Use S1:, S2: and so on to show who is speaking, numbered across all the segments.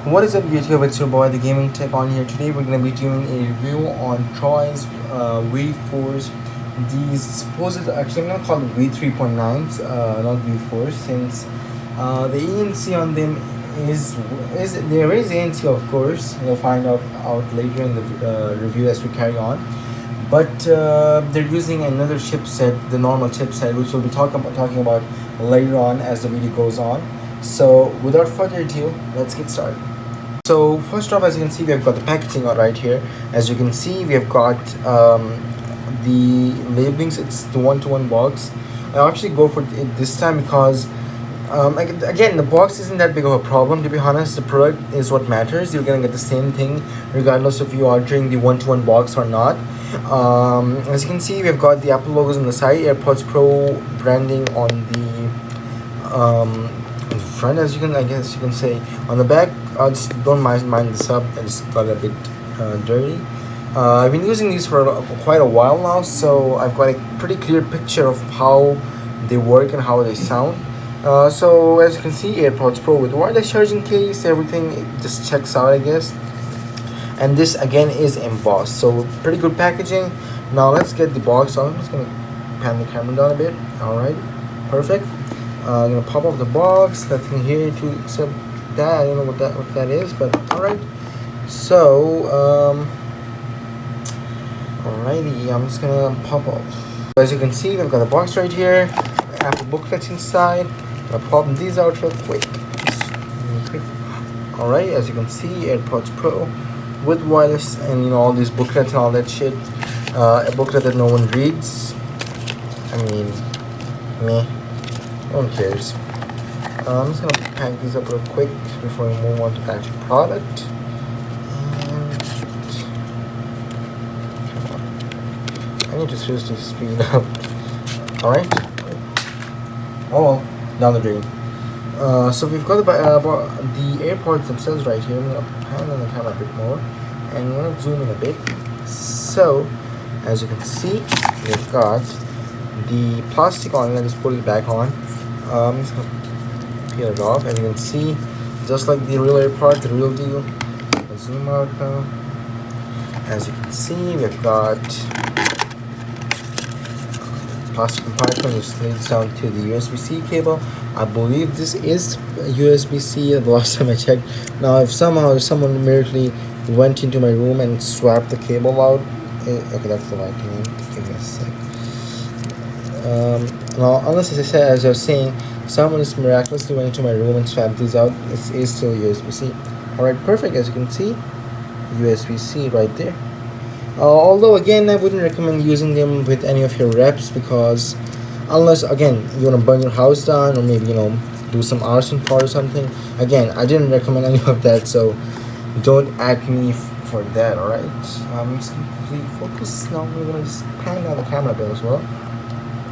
S1: What is up YouTube, it's your boy the Gaming Tech on here. Today we're going to be doing a review on Troy's V4s. These supposed, actually I'm going to call them V3.9s, not V4s, since the ANC on them is there is ANC, of course. You'll find out later in the review as we carry on. But they're using another chipset, the normal chipset, which we'll be talking about later on as the video goes on. So without further ado, let's get started. So first off, as you can see, we have got the packaging out right here. As you can see, we have got the labelings. It's the one-to-one box. I actually go for it this time because again, the box isn't that big of a problem, to be honest. The product is what matters. You're gonna get the same thing regardless if you're ordering the one-to-one box or not. As you can see, we've got the Apple logos on the side, AirPods Pro branding on the front, as you can, I guess you can say. On the back, just don't mind this up. I just got a bit dirty. I've been using these for quite a while now, so I've got a pretty clear picture of how they work and how they sound. So as you can see, AirPods Pro with wireless charging case, everything just checks out, I guess. And this again is embossed, so pretty good packaging. Now let's get the box on. I'm just gonna pan the camera down a bit. All right, perfect. I'm gonna pop off the box. Nothing here to except that. I don't know what that is, but all right. So alrighty, I'm just gonna pop off. As you can see, we've got the box right here. Apple booklets inside. I'm gonna pop these out real quick. All right, as you can see, AirPods Pro with wireless and all these booklets and all that shit. A booklet that no one reads. I mean, meh. No one cares. I'm just gonna pack these up real quick before we move on to the actual product. And come on, I need to seriously speed up. All right. Oh well, down the drain. So we've got the AirPods themselves right here. I'm gonna pan on the camera a bit more, and I'm gonna zoom in a bit. So, as you can see, we've got the plastic on. I just put it back on. I'm just gonna peel it off. As you can see, just like the real AirPods, the real deal. I'll zoom out now. As you can see, we've got plastic compartment which leads down to the USB-C cable. I believe this is USB-C the last time I checked. Now if someone miraculously went into my room and swapped the cable out, okay, that's the lighting. Give me a sec. Now unless, as I was saying, someone is miraculously went into my room and swapped these out, it is still USB-C. Alright, perfect. As you can see, USB-C right there. Although again, I wouldn't recommend using them with any of your reps, because unless again you want to burn your house down or maybe do some arson part or something, again I didn't recommend any of that, so don't at me for that. All right, just complete focus. Now we're gonna just pan down the camera a bit as well.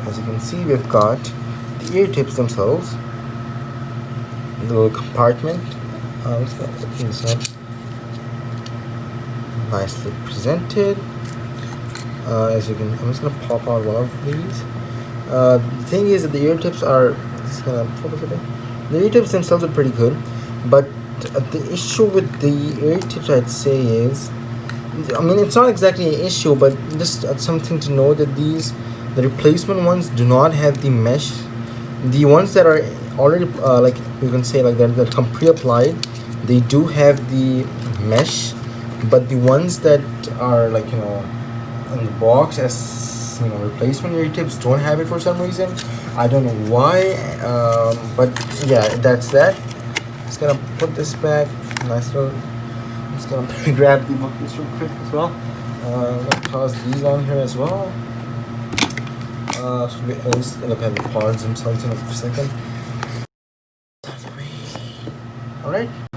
S1: As you can see, we've got the ear tips themselves, the little compartment. I'm just gonna open this up. Nicely presented. As you can, I'm just gonna pop out one of these. The thing is that the ear tips are, just gonna focus a bit. The ear tips themselves are pretty good, but the issue with the ear tips, I'd say, is, I mean, it's not exactly an issue, but just something to know that the replacement ones do not have the mesh. The ones that are already like you can say like that come pre-applied, they do have the mesh, but the ones that are like in the box as replacement ear tips don't have it for some reason. I don't know why, but yeah, that's that. Just gonna put this back. Nice little. I'm just gonna grab the book real quick as well. I'm gonna toss these on here as well. So let's look at the pods themselves in a second.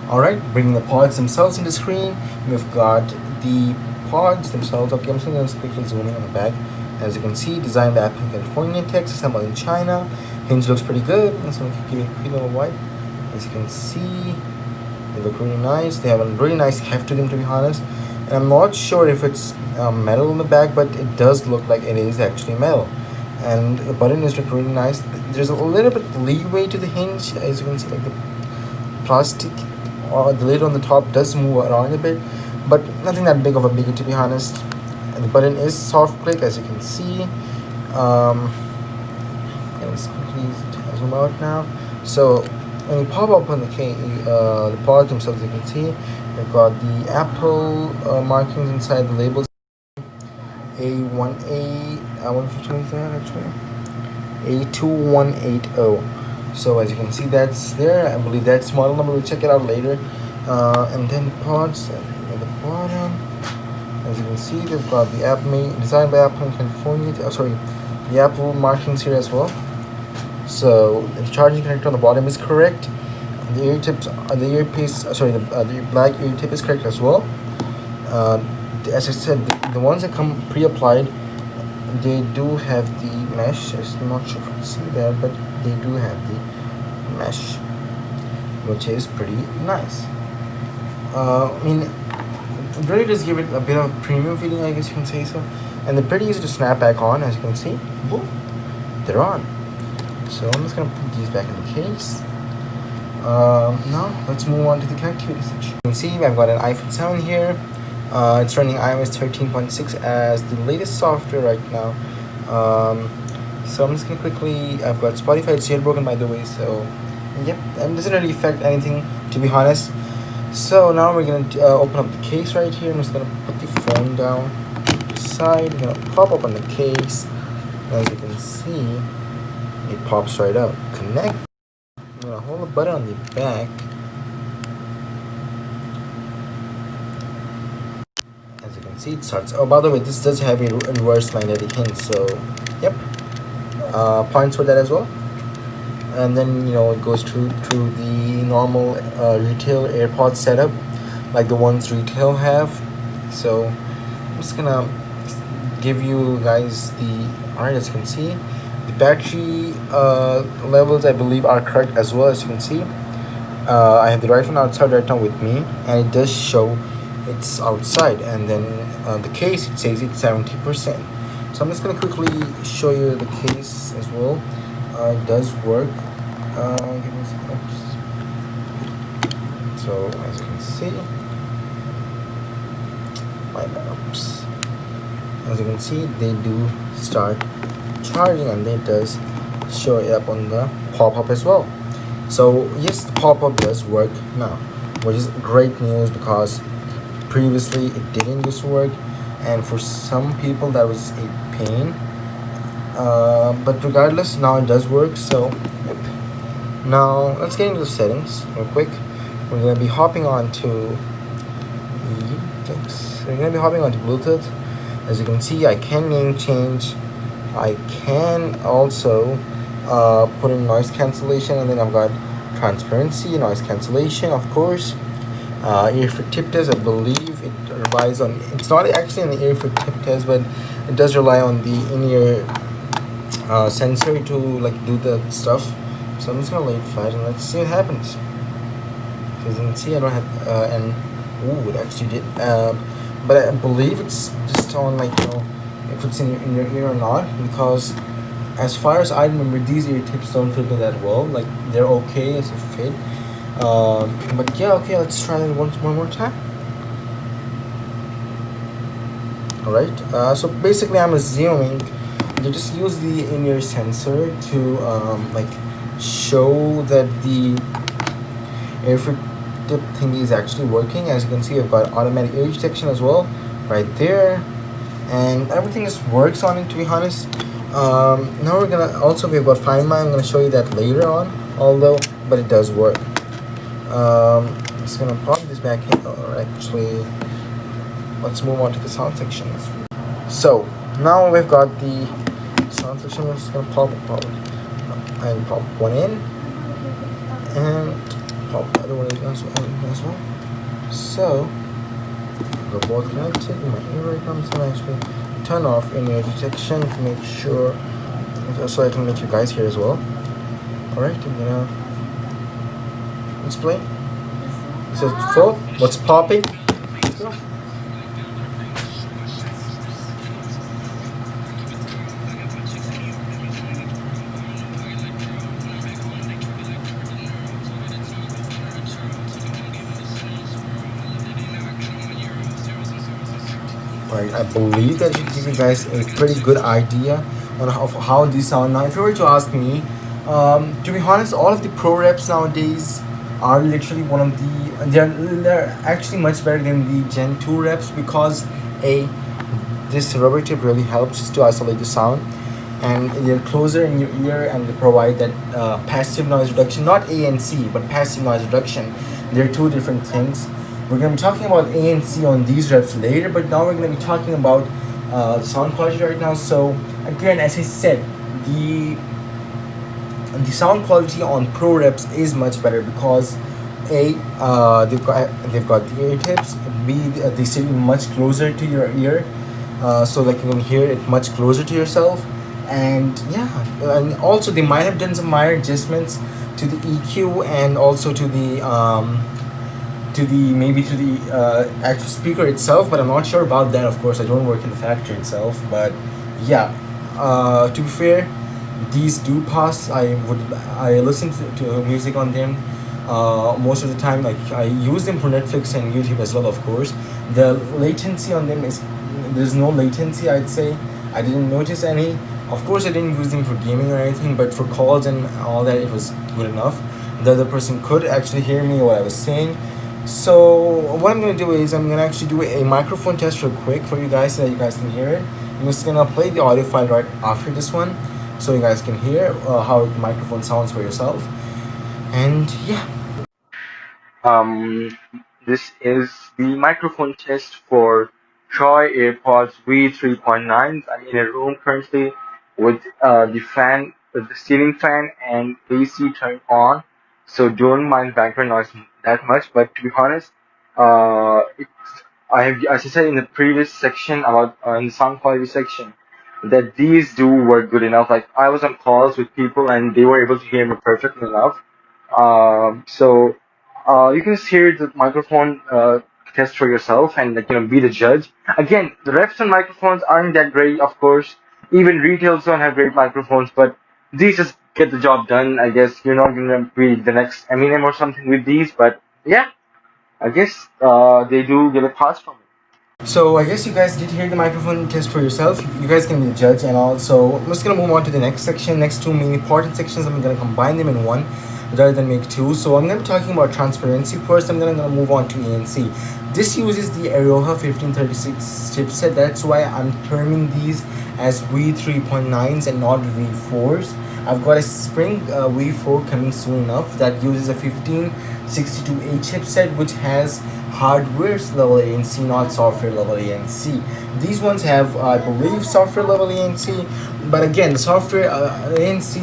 S1: Alright, bringing the pods themselves into the screen. We've got the pods themselves. Okay, I'm just going to quickly zoom in on the back. As you can see, designed by Apple in California, Texas, assembled in China. Hinge looks pretty good. I'm just going to give it a quick little wipe. As you can see, they look really nice. They have a really nice heft to them, to be honest. And I'm not sure if it's metal in the back, but it does look like it is actually metal. And the button is really nice. There's a little bit leeway to the hinge, as you can see, like the plastic the lid on the top does move around a bit, but nothing that big of a biggie, to be honest. And the button is soft click, as you can see. Let's quickly zoom out now. So when you pop open the product themselves, you can see we've got the Apple markings inside the labels. A1A, which one is that actually? A2180. So as you can see, that's there. I believe that's model number. We'll check it out later. And then pods at the bottom. As you can see, they've got the app designed by Apple in California. The Apple markings here as well. So the charging connector on the bottom is correct. The ear tips, the black ear tip is correct as well. As I said, the ones that come pre-applied, they do have the mesh. I'm not sure if you can see that, but they do have the mesh, which is pretty nice. I mean, it really does give it a bit of a premium feeling, I guess you can say so. And they're pretty easy to snap back on, as you can see. Boom, they're on. So I'm just gonna put these back in the case. Now let's move on to the connectivity section. You can see I've got an iPhone 7 here. It's running iOS 13.6 as the latest software right now. So I'm just gonna quickly, I've got Spotify, it's jailbroken by the way, so yep, and it doesn't really affect anything, to be honest. So now we're gonna open up the case right here. I'm just gonna put the phone down to the side. I'm gonna pop open the case. As you can see, it pops right out. Connect. I'm gonna hold the button on the back. As you can see, it starts. Oh, by the way, this does have a reverse magnetic hinge, so yep, points for that as well. And then it goes through the normal retail AirPods setup, like the ones retail have. So I'm just gonna give you guys alright, as you can see, the battery levels I believe are correct as well. As you can see, I have the right one outside right now with me, and it does show it's outside, and then the case, it says it's 70%. So I'm just gonna quickly show you the case as well. It does work. Give me some oops. So as you can see, oops. As you can see, they do start charging, and it does show it up on the pop-up as well. So yes, the pop-up does work now, which is great news, because previously it didn't used to work, and for some people that was a pain. But regardless, now it does work. So yep. Now let's get into the settings real quick. We're gonna be hopping on to Bluetooth. As you can see, I can name change. I can also put in noise cancellation, and then I've got transparency, noise cancellation, of course. Earfit tip test, I believe it relies on, it's not actually an earfit tip test, but it does rely on the in-ear sensor to like do the stuff. So I'm just gonna lay it flat and let's see what happens. As you can see, I don't have and ooh, it actually did, but I believe it's just on like if it's in your ear or not, because as far as I remember, these ear tips don't fit me that well. Like, they're okay as a fit. But yeah, okay, let's try it one more time. Alright, so basically I'm assuming you just use the in-ear sensor to like show that the earfit tip thingy is actually working. As you can see, I've got automatic ear detection as well right there, and everything just works on it, to be honest. Now we've got Find My. I'm gonna show you that later on, but it does work. I'm just gonna pop this back in, or actually let's move on to the sound section. So now we've got the sound section. We're just gonna pop one in and pop the other one in as well. So they're both connected in my ear right now. So I actually turn off in-ear detection to make sure, so I can make you guys hear as well. Alright, I'm gonna let's play. This is full. What's popping? Let's go. Right, I believe that should give you guys a pretty good idea on how these sound. Now, if you were to ask me, to be honest, all of the pro reps nowadays are literally one of the they're actually much better than the Gen 2 reps because a this rubber tip really helps to isolate the sound, and they're closer in your ear and they provide that passive noise reduction, not ANC but passive noise reduction. They're two different things. We're going to be talking about ANC on these reps later, but now we're going to be talking about the sound quality right now. So again, as I said, the the sound quality on pro reps is much better because a they've got the ear tips. B, they sit much closer to your ear, so like you can hear it much closer to yourself. And yeah, and also they might have done some minor adjustments to the EQ and also to the maybe to the actual speaker itself, but I'm not sure about that. Of course, I don't work in the factory itself, but yeah. To be fair, these do pass. I listen to music on them. Most of the time, like I use them for Netflix and YouTube as well. Of course, the latency on them is there's no latency. I'd say I didn't notice any. Of course, I didn't use them for gaming or anything, but for calls and all that, it was good enough. The other person could actually hear me what I was saying. So what I'm gonna do is I'm gonna actually do a microphone test real quick for you guys so that you guys can hear it. I'm just gonna play the audio file right after this one, so you guys can hear how the microphone sounds for yourself. And yeah. Um, this is the microphone test for Troy AirPods V3.9s. I'm in a room currently with the fan, with the ceiling fan and AC turned on. So don't mind background noise that much. But to be honest, it's I have, as I said in the previous section about in the sound quality section, that these do work good enough. Like I was on calls with people and they were able to hear me perfectly enough. So you can just hear the microphone test for yourself and like be the judge. Again, the reps on microphones aren't that great, of course. Even retails don't have great microphones, but these just get the job done. I guess you're not gonna be the next Eminem or something with these, but yeah, I guess they do get a pass from it. So I guess you guys did hear the microphone test for yourself. You guys can be the judge, and also I'm just gonna move on to the next section. Next two main important sections, I'm gonna combine them in one rather than make two. So I'm gonna be talking about transparency first. I'm gonna move on to ANC. This uses the Aroha 1536 chipset. That's why I'm terming these as V3.9s and not V4s. I've got a Spring V4 coming soon enough that uses a 1562A chipset, which has hardware level ANC, not software level ANC. These ones have, I believe, software level ANC, but again, the software ANC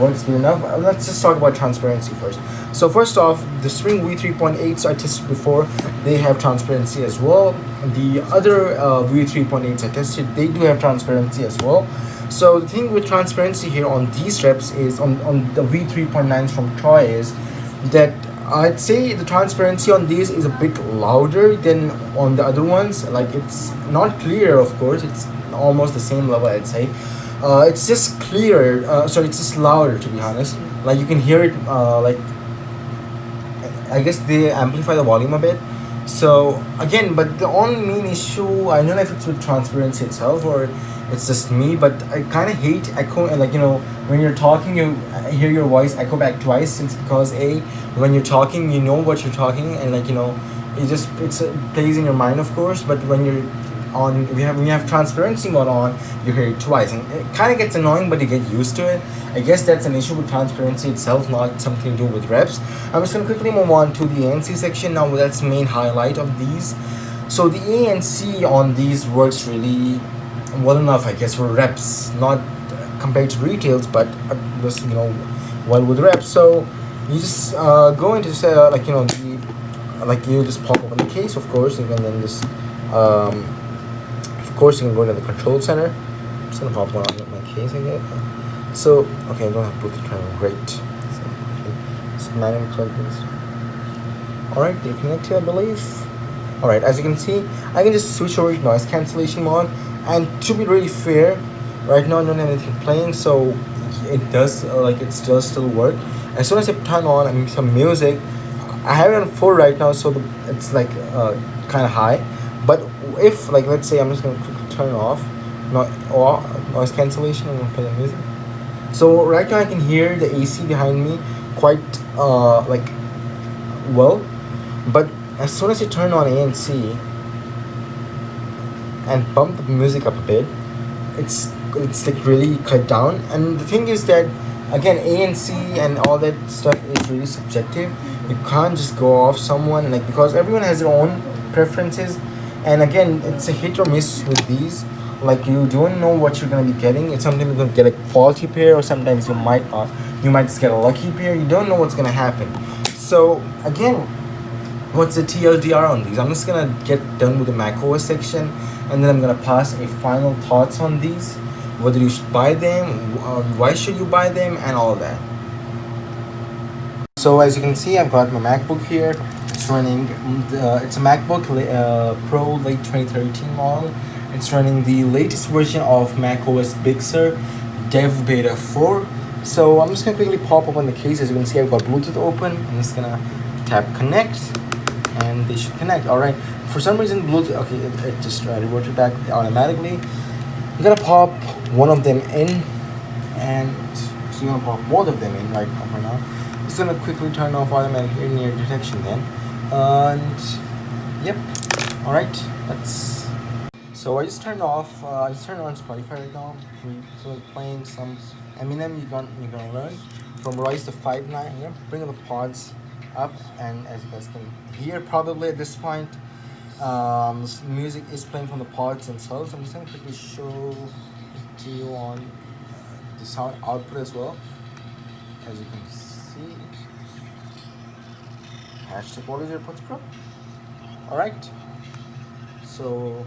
S1: works good enough. Let's just talk about transparency first. So first off, the Spring V3.8s I tested before, they have transparency as well. The other V3.8s I tested, they do have transparency as well. So the thing with transparency here on these reps is on the V3.9s from Troy is that I'd say the transparency on these is a bit louder than on the other ones. Like it's not clear, of course. It's almost the same level, I'd say. It's just clearer. Sorry, it's just louder, to be honest. Like you can hear it. Like I guess they amplify the volume a bit. So again, but the only main issue, I don't know if it's with transparency itself or it's just me, but I kind of hate echo. And like when you're talking, you hear your voice echo back twice. It's because when you're talking, you know what you're talking, and like it plays in your mind, of course. But when you're on, when you have transparency going on, you hear it twice, and it kind of gets annoying, but you get used to it. I guess that's an issue with transparency itself, not something to do with reps. I'm just gonna quickly move on to the ANC section now. That's the main highlight of these. So the ANC on these works really well enough, I guess, for reps, not compared to retails, but just well with reps. So you just go into say like you just pop open the case, of course, and then just of course you can go into the control center. I'm just gonna pop one on my case again. So okay, I don't have Bluetooth turn. Great. So okay, just manually plug this. All right, they connect here, I believe. All right, as you can see, I can just switch over to noise cancellation mode. And to be really fair, right now I don't have anything playing, so it does it does still work. As soon as I turn on some music, I have it on full right now, so it's like kind of high. But if, like, let's say I'm just gonna quickly turn it off, not or noise cancellation. I'm gonna play the music. So right now I can hear the AC behind me quite like well, but as soon as you turn on ANC and bump the music up a bit, it's like really cut down. And the thing is that again, ANC and all that stuff is really subjective. You can't just go off someone, like, because everyone has their own preferences. And again, it's a hit or miss with these. Like, you don't know what you're gonna be getting. It's sometimes you're gonna get a faulty pair, or sometimes you might not. You might just get a lucky pair. You don't know what's gonna happen. So again, what's the TLDR on these? I'm just gonna get done with the macOS section, and then I'm gonna pass a final thoughts on these, whether you should buy them, why should you buy them, and all that. So as you can see, I've got my MacBook here. It's running, it's a MacBook Pro late 2013 model. It's running the latest version of macOS Big Sur Dev Beta 4. So I'm just gonna quickly pop open the case. As you can see, I've got Bluetooth open. I'm just gonna tap connect, and they should connect. All right. For some reason, Bluetooth, okay, it just reverted back automatically. You gotta pop one of them in, and so you're gonna pop both of them in right now. It's gonna quickly turn off automatic in-ear detection then, and yep. All right, that's. So I just turned off. I just turned on Spotify right now. We're playing some Eminem. You're gonna learn from Rise to 5.9. I'm gonna bring the pods up, and as you guys can hear, probably at this point, this music is playing from the pods themselves. I'm just gonna quickly show it to you on the sound output as well. As you can see, hashtag what is your AirPods Pro. All right, so.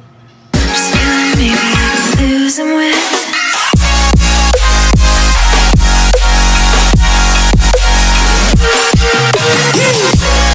S2: Maybe I'm losing weight.